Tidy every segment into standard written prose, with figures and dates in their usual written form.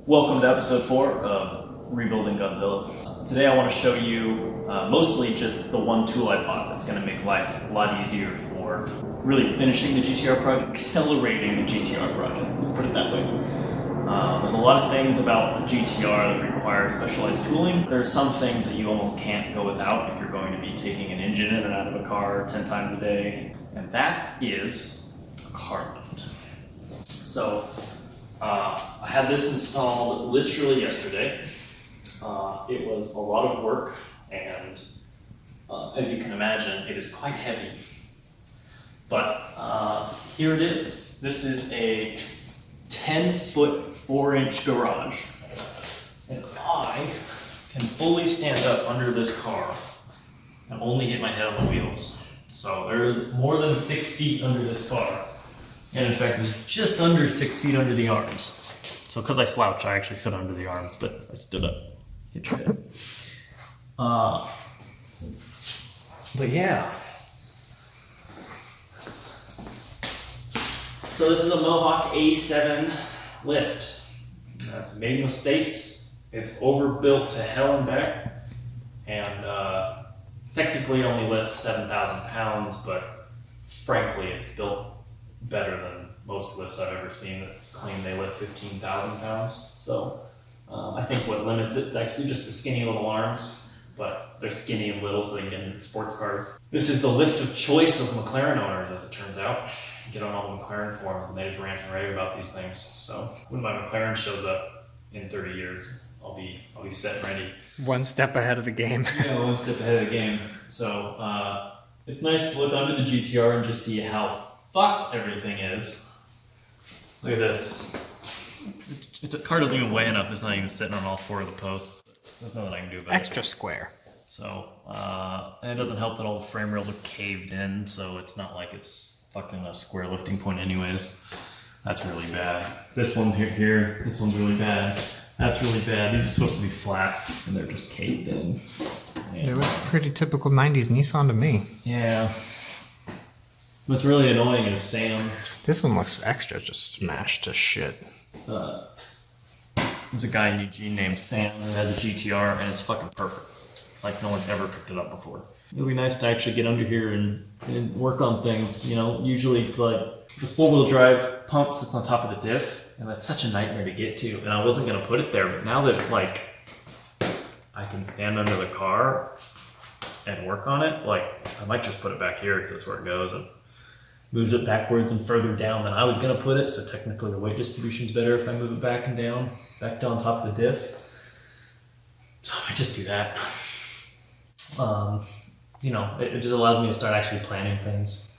Welcome to episode 4 of Rebuilding Godzilla. Today I want to show you mostly just the one tool I bought that's going to make life a lot easier for really finishing the GTR project, accelerating the GTR project, let's put it that way. There's a lot of things about the GTR that require specialized tooling. There are some things that you almost can't go without if you're going to be taking an engine in and out of a car 10 times a day, and that is a car lift. So I had this installed literally yesterday. It was a lot of work, and as you can imagine, it is quite heavy. But here it is. This is a 10-foot, 4-inch garage, and I can fully stand up under this car and only hit my head on the wheels. So there's more than 6 feet under this car. And in fact, it's just under 6 feet under the arms. So because I slouch, I actually fit under the arms, but if I stood up, hit your head. But yeah. So this is a Mohawk A-7 lift. It's made in the States. It's overbuilt to hell and back. And technically only lifts 7,000 pounds, but frankly, it's built better than most lifts I've ever seen that claim they lift 15,000 pounds. So I think what limits it is actually just the skinny little arms, but they're skinny and little so they can get into sports cars. This is the lift of choice of McLaren owners, as it turns out. You get on all the McLaren forums and they just rant and rave about these things. So when my McLaren shows up in 30 years, I'll be set and ready. One step ahead of the game. Yeah, one step ahead of the game. So it's nice to look under the GTR and just see how fucked everything is. Look at this. The car doesn't even weigh enough. It's not even sitting on all 4 of the posts. There's nothing I can do about it. Extra square. So, and it doesn't help that all the frame rails are caved in, so it's not like it's fucking a square lifting point anyways. That's really bad. This one here, this one's really bad. That's really bad. These are supposed to be flat, and they're just caved in. And they look pretty typical 90s Nissan to me. yeah. What's really annoying is Sam. This one looks extra just smashed to shit. There's a guy in Eugene named Sam who has a GTR, and it's fucking perfect. It's like no one's ever picked it up before. It'll be nice to actually get under here and work on things. You know, usually like the 4-wheel drive pump sits on top of the diff, and that's such a nightmare to get to. And I wasn't gonna put it there, but now that like I can stand under the car and work on it, like I might just put it back here because that's where it goes and moves it backwards and further down than I was gonna put it. So technically the weight distribution is better if I move it back and down, back on top of the diff. So I just do that. You know, it just allows me to start actually planning things.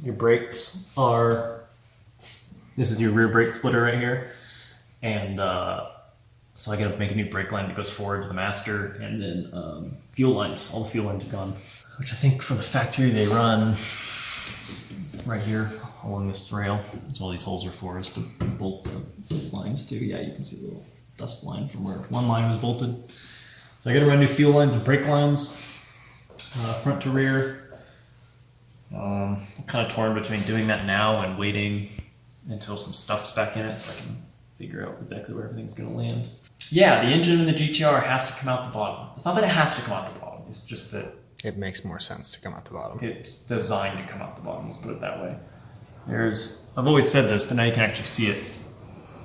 Your brakes are, this is your rear brake splitter right here. And so I gotta make a new brake line that goes forward to the master, and then fuel lines, all the fuel lines are gone. Which I think from the factory they run right here along this rail. That's all these holes are for, is to bolt the lines to. Yeah, you can see the little dust line from where one line was bolted. So I gotta run new fuel lines and brake lines, front to rear. I'm kind of torn between doing that now and waiting until some stuff's back in it so I can figure out exactly where everything's gonna land. Yeah, the engine in the GTR has to come out the bottom. It's not that it has to come out the bottom, it's just that it makes more sense to come out the bottom. it's designed to come out the bottom, let's put it that way. I've always said this, but now you can actually see it.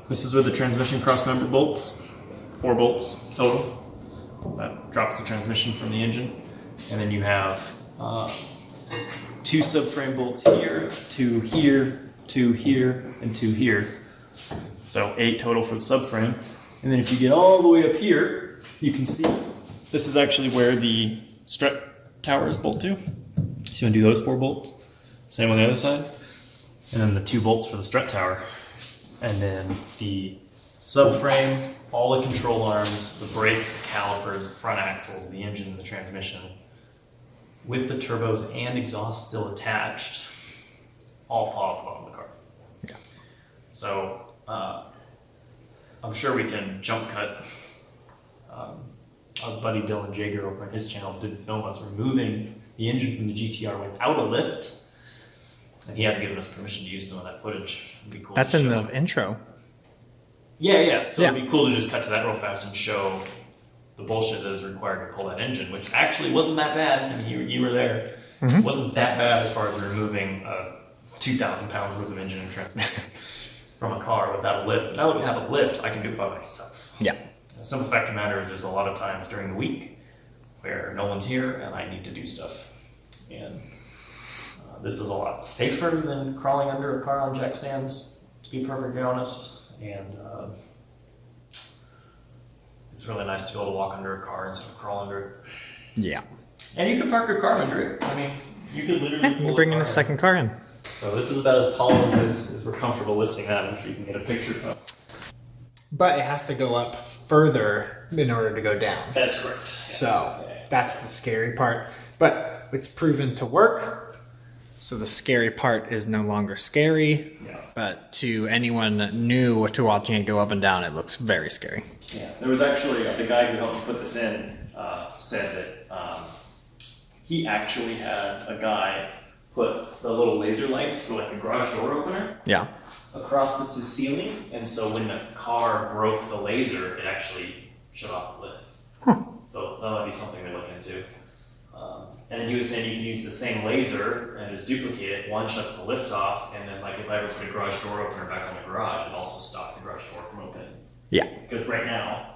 This is where the transmission cross-member bolts, 4 bolts total. That drops the transmission from the engine. And then you have 2 subframe bolts here, 2 here, 2 here, and 2 here. So 8 total for the subframe. And then if you get all the way up here, you can see this is actually where the strut tower is bolt to. So you want to do those 4 bolts. Same on the other side. And then the 2 bolts for the strut tower. And then the subframe, all the control arms, the brakes, the calipers, the front axles, the engine, the transmission, with the turbos and exhaust still attached, all fall at the bottom of the car. Yeah. So I'm sure we can jump cut. Our buddy Dylan Jager over on his channel did film us removing the engine from the GTR without a lift. And he has given us permission to use some of that footage. It'd be cool. That's in the intro. Yeah. So it'd be cool to just cut to that real fast and show the bullshit that is required to pull that engine, which actually wasn't that bad. I mean, you were there. It wasn't that bad as far as removing 2,000 pounds worth of engine and transmission from a car without a lift. Now that we have a lift, I can do it by myself. Yeah. The simple fact of the matter is there's a lot of times during the week where no one's here and I need to do stuff. And this is a lot safer than crawling under a car on jack stands, to be perfectly honest. And it's really nice to be able to walk under a car instead of crawl under it. Yeah. And you can park your car under it. I mean, you could literally You can bring in a second car in. So this is about as tall as this, as we're comfortable lifting that, and you can get a picture of. But it has to go up further in order to go down. That's correct. So that's the scary part. But it's proven to work. So the scary part is no longer scary. Yeah. But to anyone new to watching it go up and down, it looks very scary. Yeah. There was actually the guy who helped me put this in said that he actually had a guy put the little laser lights for like a garage door opener. Yeah. Across the ceiling, and so when the car broke the laser, it actually shut off the lift. So that might be something to look into. And then he was saying you can use the same laser and just duplicate it. One shuts the lift off, and then like if I ever put a garage door opener back on the garage, it also stops the garage door from opening. Yeah. Because right now,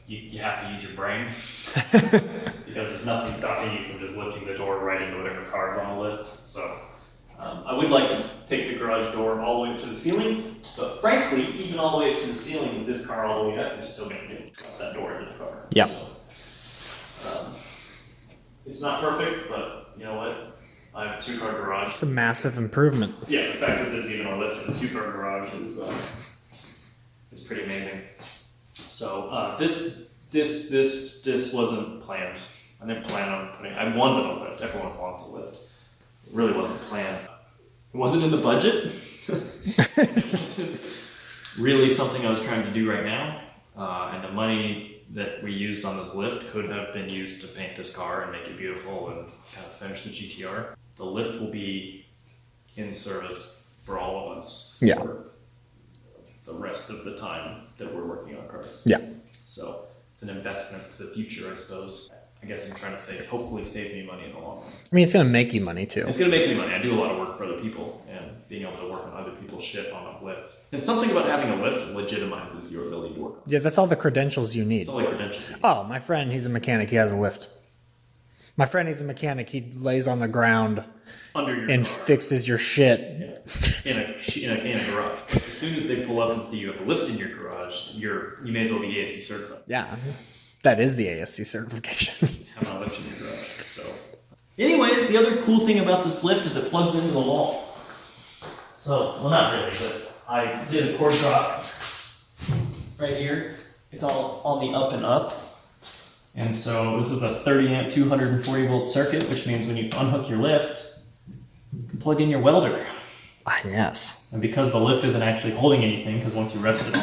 you have to use your brain. Because there's nothing stopping you from just lifting the door right into whatever car's on the lift. So I would like to take the garage door all the way up to the ceiling, but frankly, even all the way up to the ceiling with this car all the way up, I'm still going to drop that door into the car. Yeah. So, it's not perfect, but you know what? I have a 2-car garage. It's a massive improvement. Yeah, the fact that there's even a lift in a 2-car garage is pretty amazing. So this wasn't planned. I didn't plan on putting. I wanted a lift. Everyone wants a lift. It really wasn't planned. It wasn't in the budget. It wasn't really something I was trying to do right now. And the money that we used on this lift could have been used to paint this car and make it beautiful and kind of finish the GTR. The lift will be in service for all of us for the rest of the time that we're working on cars. Yeah. So it's an investment to the future, I suppose. I guess I'm trying to say is hopefully save me money in the long run. I mean, it's going to make you money too. It's going to make me money. I do a lot of work for other people, and being able to work on other people's shit on a lift. And something about having a lift legitimizes your ability to work on. Yeah, that's all the credentials you need. It's all the credentials you need. Oh, my friend, he's a mechanic. He has a lift. My friend, he's a mechanic. He lays on the ground Under your and car. fixes your shit. Yeah. In a garage. But as soon as they pull up and see you have a lift in your garage, you may as well be ASC certified. Yeah, that is the ASC certification. Having a lift in your garage. So, anyways, the other cool thing about this lift is it plugs into the wall. So, well, not really, but I did a cord drop right here. It's all on the up and up. And so this is a 30 amp, 240 volt circuit, which means when you unhook your lift, you can plug in your welder. Ah, yes. And because the lift isn't actually holding anything, because once you rest it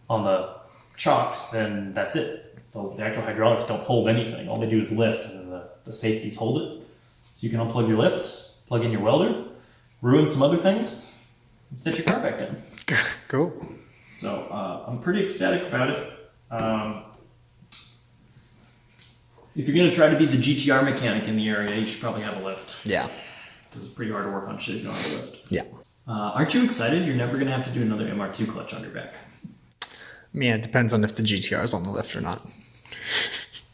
on the chocks, then that's it. The actual hydraulics don't hold anything. All they do is lift, and then the safeties hold it. So you can unplug your lift, plug in your welder, ruin some other things, and set your car back in. Cool. So I'm pretty ecstatic about it. If you're going to try to be the GTR mechanic in the area, you should probably have a lift. Yeah. Because it's pretty hard to work on shit if you don't have a lift. Yeah. Aren't you excited? You're never going to have to do another MR2 clutch on your back. Yeah, it depends on if the GTR is on the lift or not.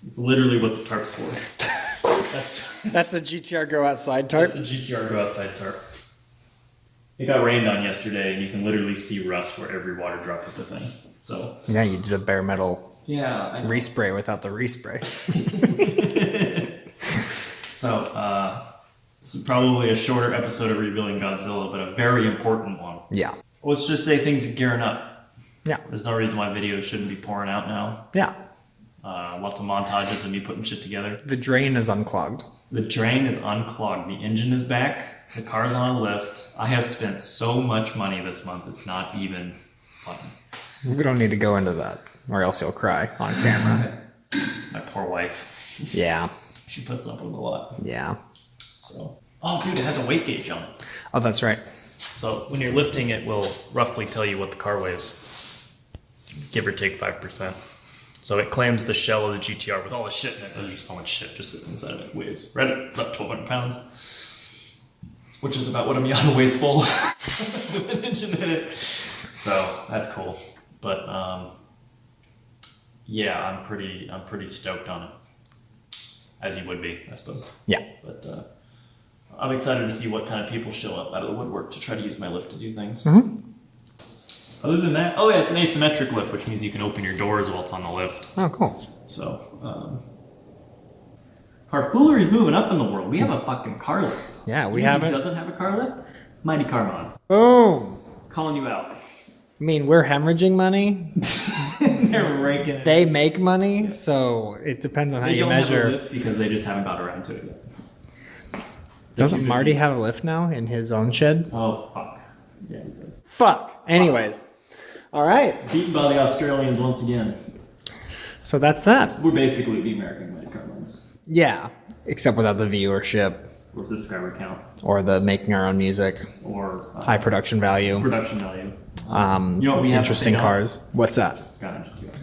It's literally what the tarp's for. That's the GTR go outside tarp? That's the GTR go outside tarp. It got rained on yesterday, and you can literally see rust where every water drop hit the thing. So Yeah, you did a bare metal respray without the respray. So, this is probably a shorter episode of Rebuilding Godzilla, but a very important one. Yeah. Let's just say things are gearing up. Yeah. There's no reason why videos shouldn't be pouring out now. Yeah. Lots of montages of me putting shit together. The drain is unclogged. The drain is unclogged. The engine is back. The car's on a lift. I have spent so much money this month, it's not even funny. We don't need to go into that, or else you'll cry on camera. My poor wife. Yeah. She puts up with a lot. Yeah. So, oh, dude, it has a weight gauge on it. Oh, that's right. So when you're lifting, it will roughly tell you what the car weighs, give or take 5%. So it claims the shell of the GTR with all the shit in it. There's just so much shit just sitting inside of it. It weighs right at about 1,200 pounds, which is about what a Miata weighs full with an engine in it. So that's cool. But yeah, I'm pretty stoked on it, as you would be, I suppose. Yeah. But I'm excited to see what kind of people show up out of the woodwork to try to use my lift to do things. Mm-hmm. Other than that, oh yeah, it's an asymmetric lift, which means you can open your doors while it's on the lift. Oh, cool. So, carfoolery is moving up in the world. We have a fucking car lift. Yeah, we You know have who it. doesn't have a car lift? Mighty Car Mods. Boom. Calling you out. I mean, we're hemorrhaging money. They're raking it. They make money, so it depends on how They you don't have a measure. lift because they just haven't got around to it yet. Doesn't Marty have a lift now in his own shed? Oh, fuck. Yeah, he does. Fuck. Anyways. All right. Beaten by the Australians once again. So that's that. We're basically the American Mighty Car Mods. Yeah. Except without the viewership Or subscriber count. or the making our own music, Or high production value, production value. you know what we have to interesting say now? cars. What's that? Skyline GTR.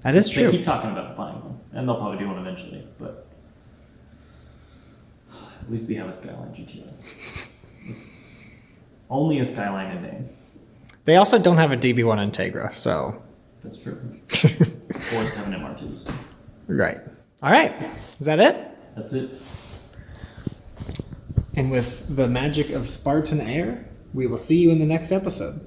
That is They true. keep talking about buying one, and they'll probably do one eventually, but at least we have a Skyline GTR. It's only a Skyline in name. They also don't have a DB1 Integra, so. That's true. Or 7 MR2s. Right. All right. Is that it? That's it. And with the magic of Spartan Air, we will see you in the next episode.